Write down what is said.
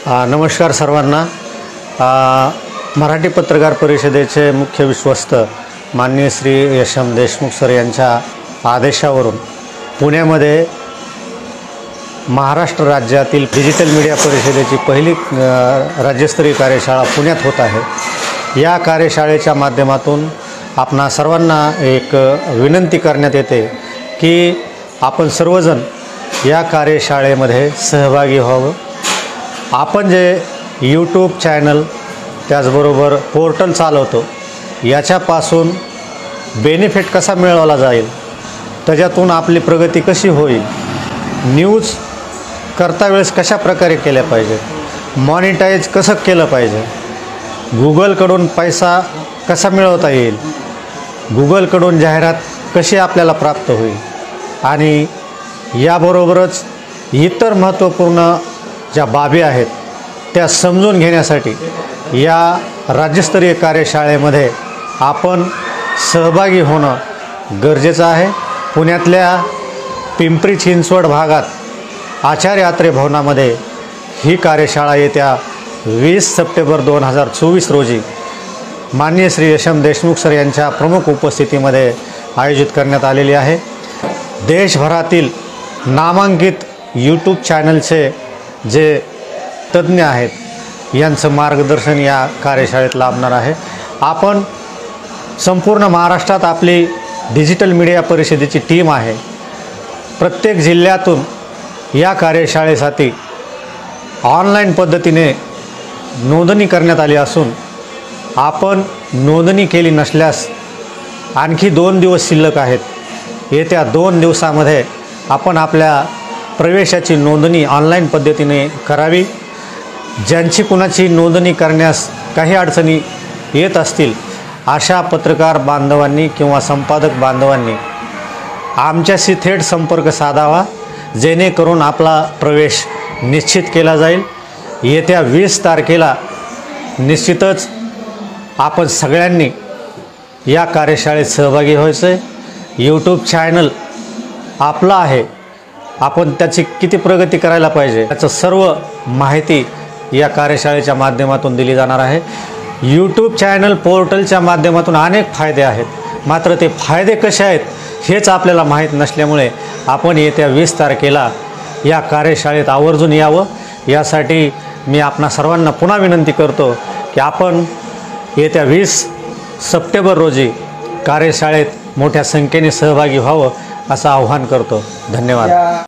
नमस्कार सर्वांना। मराठी पत्रकार परिषदेचे मुख्य विश्वस्त माननीय श्री यशम देशमुख सर यांच्या आदेशावरून पुण्यामध्ये महाराष्ट्र राज्यातील डिजिटल मीडिया परिषदेची पहिली राज्यस्तरीय कार्यशाळा पुण्यात होत आहे। या कार्यशाळेच्या माध्यमातून आपणा सर्वांना एक विनंती करण्यात येते की आपण सर्वजण या कार्यशाळेमध्ये सहभागी व्हावं। आपण जे यूट्यूब चॅनल त्याचबरोबर पोर्टल चालवतो याच्यापासून बेनिफिट कसा मिळवला जाईल, त्याच्यातून आपली प्रगती कशी होईल, न्यूज करता वेळेस कशा प्रकारे केल्या पाहिजे, मॉनिटाईज कसं केलं पाहिजे, गूगलकडून पैसा कसा मिळवता येईल, गूगलकडून जाहिरात कशी आपल्याला प्राप्त होईल आणि याबरोबरच इतर महत्त्वपूर्ण ज्या बाबी आहेत त्या समजून घेण्यासाठी या राज्यस्तरीय कार्यशाळेमध्ये आपण सहभागी होणं गरजेचं आहे। पुण्यातल्या पिंपरी चिंचवड भागात आचार्य अत्रे भवनामध्ये ही कार्यशाळा येत्या 20 सप्टेंबर 2024 रोजी माननीय श्री यशम देशमुख सर यांच्या प्रमुख उपस्थितीमध्ये आयोजित करण्यात आलेली आहे। देशभरातील नामांकित यूट्यूब चॅनलचे जे तज्ञ आहेत यांचं मार्गदर्शन या कार्यशाळेत लाभणार आहे। आपण संपूर्ण महाराष्ट्रात आपली डिजिटल मीडिया परिषदेची टीम आहे। प्रत्येक जिल्ह्यातून या कार्यशाळेसाठी ऑनलाईन पद्धतीने नोंदणी करण्यात आली असून आपण नोंदणी केली नसल्यास आणखी 2 दिवस शिल्लक आहेत। येत्या 2 दिवसामध्ये आपण आपल्या प्रवेशाची नोंदणी ऑनलाईन पद्धतीने करावी। ज्यांची कुणाची नोंदणी करण्यास काही अडचणी येत असतील अशा पत्रकार बांधवांनी किंवा संपादक बांधवांनी आमच्याशी थेट संपर्क साधावा, जेणेकरून आपला प्रवेश निश्चित केला जाईल। येत्या 20 तारखेला निश्चितच आपण सगळ्यांनी या कार्यशाळेत सहभागी व्हायचं आहे। यूट्यूब चॅनल आपला आहे, आपण त्याची किती प्रगती करायला पाहिजे याचं सर्व माहिती या कार्यशाळेच्या माध्यमातून दिली जाणार आहे। यूट्यूब चॅनल पोर्टलच्या माध्यमातून अनेक फायदे आहेत, मात्र ते फायदे कसे आहेत हेच आपल्याला माहीत नसल्यामुळे आपण येत्या 20 तारखेला या कार्यशाळेत आवर्जून यावं। यासाठी मी आपणा सर्वांना पुन्हा विनंती करतो की आपण येत्या 20 सप्टेंबर रोजी कार्यशाळेत मोठ्या संख्येने सहभागी व्हावं असं आवाहन करतो। धन्यवाद।